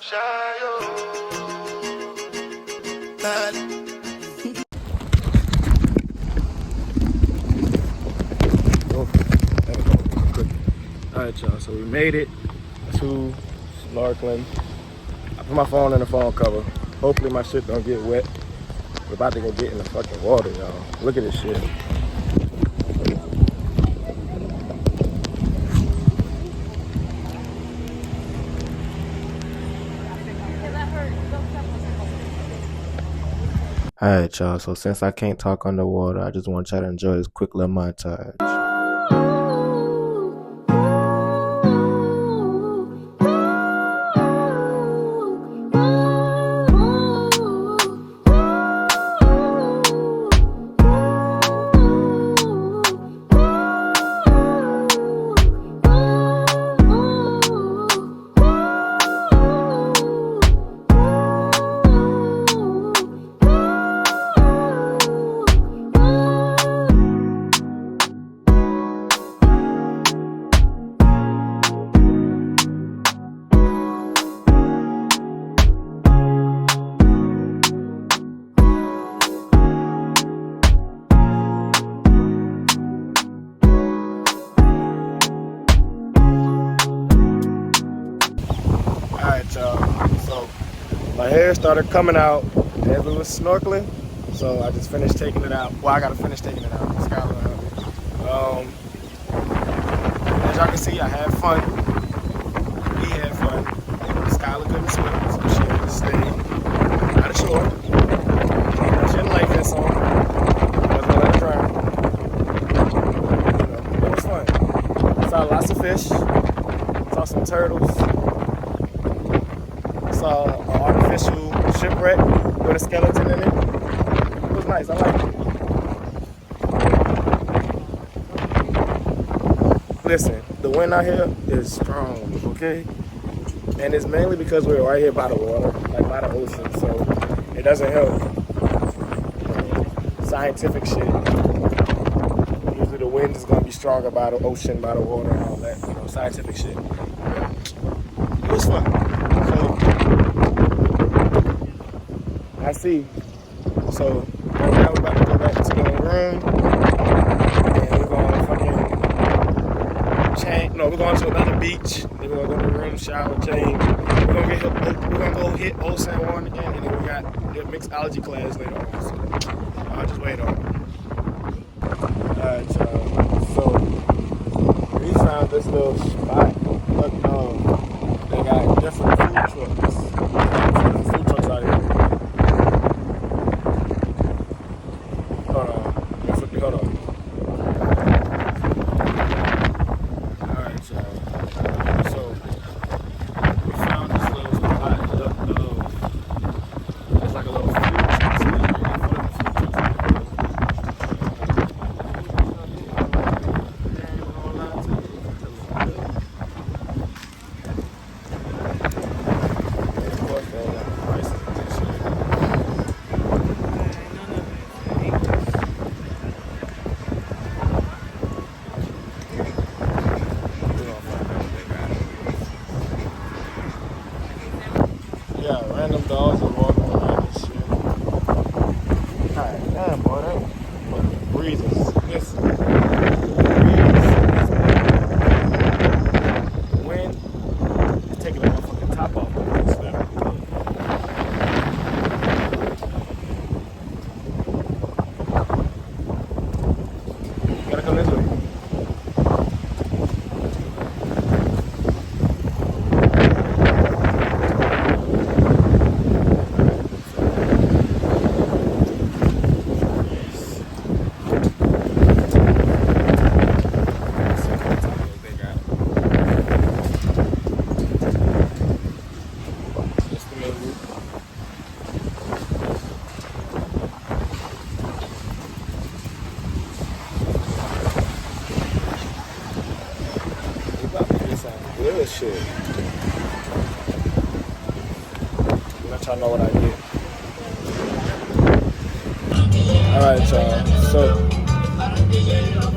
Alright, y'all, so we made it to snorkeling. I put my phone in the phone cover. Hopefully my shit don't get wet. We're about to go get in the fucking water, y'all. Look at this shit. Alright, y'all, so since I can't talk underwater, I just want y'all to enjoy this quick little montage. So my hair started coming out as we was snorkeling, so I just finished taking it out. Well, I gotta finish taking it out. As y'all can see, I had fun. We had fun. Skylar couldn't swim, so she had to stay out of shore. She didn't like that song. I was gonna let her drown. You know, it was fun. Saw lots of fish. Saw some turtles. Saw an artificial shipwreck with a skeleton in it. It was nice. I liked it. Listen, the wind out here is strong, okay? And it's mainly because we're right here by the water, like by the ocean, so it doesn't help. Scientific shit. Usually the wind is gonna be stronger by the ocean, by the water, and all that, you know, scientific shit. It was fun. I see. So right now we're about to go back to the room and we're gonna fucking change. No, we're going to another beach. Then we're gonna go to the room, shower, change. We're gonna go hit Old San Juan again, and then we got the mixology class later on. So I'll just wait on it. Alright, y'all. So we found this little spot. Look, they got different food trucks. Food trucks out here. Hold on. Alright, y'all. So, we found this little spot. It's like a little food yeah, random dogs are walking around and shit. God damn, boy, that fucking breeze is listen. The wind is taking like my fucking top off. You gotta come this way. Real shit. Let y'all know what I did. Alright, y'all. So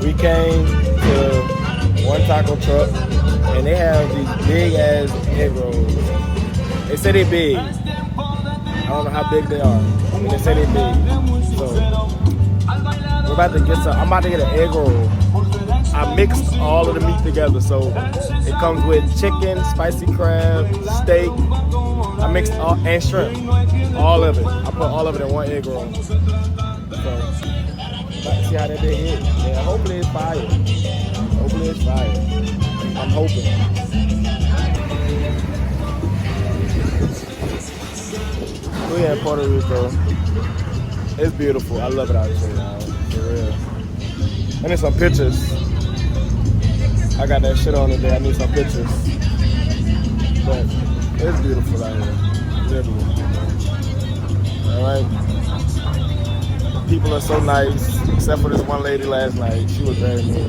we came to one taco truck and they have these big ass egg rolls. They say they big. I don't know how big they are, but they say they big. So we're about to get some. I'm about to get an egg roll. I mixed all of the meat together, so it comes with chicken, spicy crab, steak. I mixed all and shrimp, all of it. I put all of it in one egg roll. So let's see how that bit hit. Yeah, hopefully it's fire. Hopefully it's fire. I'm hoping. We in Puerto Rico. It's beautiful. I love it out here, y'all. For real. I need some pictures. I got that shit on today. I need some pictures. But it's beautiful out here. Literally. Alright. People are so nice. Except for this one lady last night. She was very mean.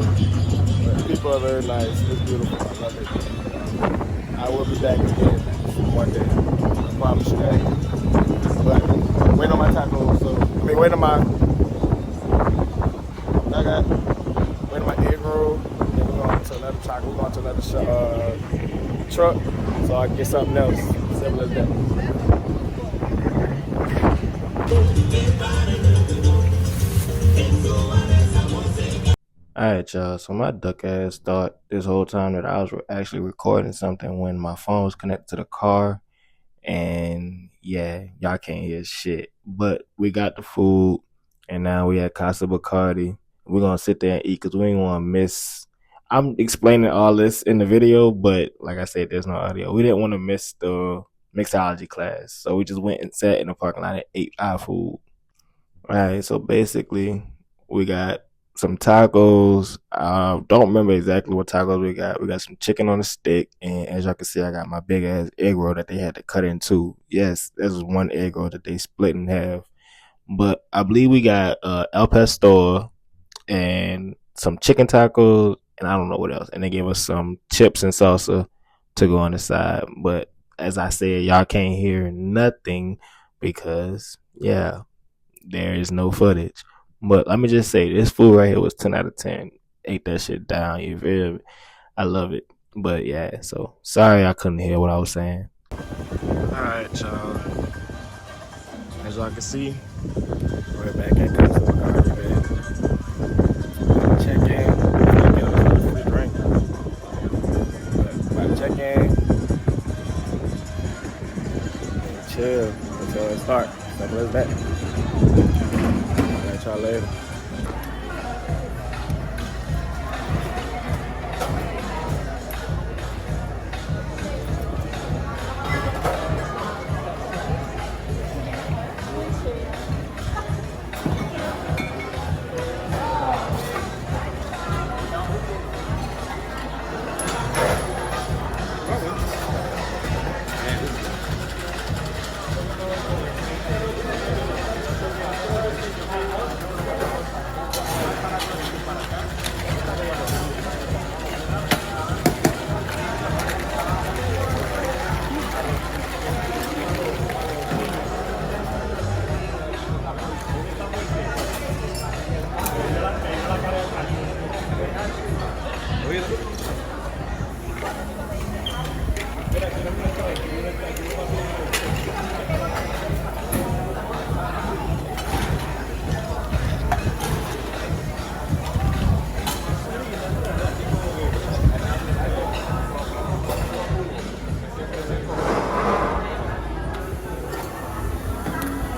But people are very nice. It's beautiful. I love it. I will be back again one day. I promise you that. But I'm waiting on my tacos, so waiting on my waiting on my egg roll. Then we're going to another taco. We're going to another truck, so I can get something else. Simple as that. Alright, y'all. So my duck ass thought this whole time that I was actually recording something when my phone was connected to the car. And yeah, y'all can't hear shit. But we got the food, and now we at Casa Bacardi. We're gonna sit there and eat because we ain't want to miss. I'm explaining all this in the video, but like I said, there's no audio. We didn't want to miss the mixology class, so we just went and sat in the parking lot and ate our food. All right, so basically, we got some tacos. I don't remember exactly what tacos we got. We got some chicken on a stick, and as y'all can see, I got my big ass egg roll that they had to cut in two. Yes, this was one egg roll that they split in half. But I believe we got El Pastor and some chicken tacos, and I don't know what else. And they gave us some chips and salsa to go on the side. But as I said, y'all can't hear nothing because, yeah, there is no footage. But let me just say, this food right here was 10 out of 10. Ate that shit down, you feel me? I love it. But yeah, so sorry I couldn't hear what I was saying. Alright, y'all. As y'all can see, we're back at Casa Bacardi, man. Check in. Get us a free drink. But about to check in. And chill until it starts. Simple as that. Catch y'all later.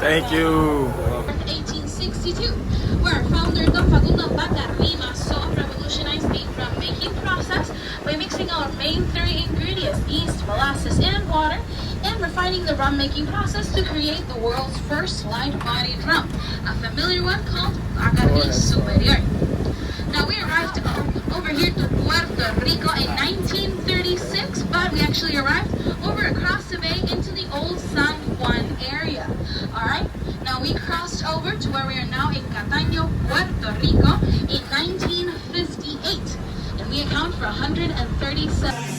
Thank you. 1862, where founder Don Facundo Bandarrimaso revolutionized the rum making process by mixing our main three ingredients, yeast, molasses, and water, and refining the rum making process to create the world's first light-bodied rum, a familiar one called Bacardi Superior. Now we arrived over here to Puerto Rico in 1936, but we actually arrived over across the bay into the old San Juan area. Alright, now we crossed over to where we are now in Cataño, Puerto Rico in 1958, and we account for 137.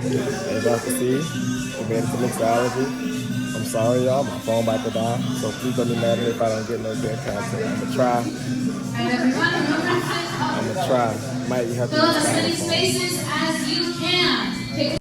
As y'all can see, we're ready for mixology. I'm sorry, y'all. My phone about to die, so please don't be mad at me if I don't get no good content. I'm gonna try. Might have to Fill use as the many phone. spaces as you can.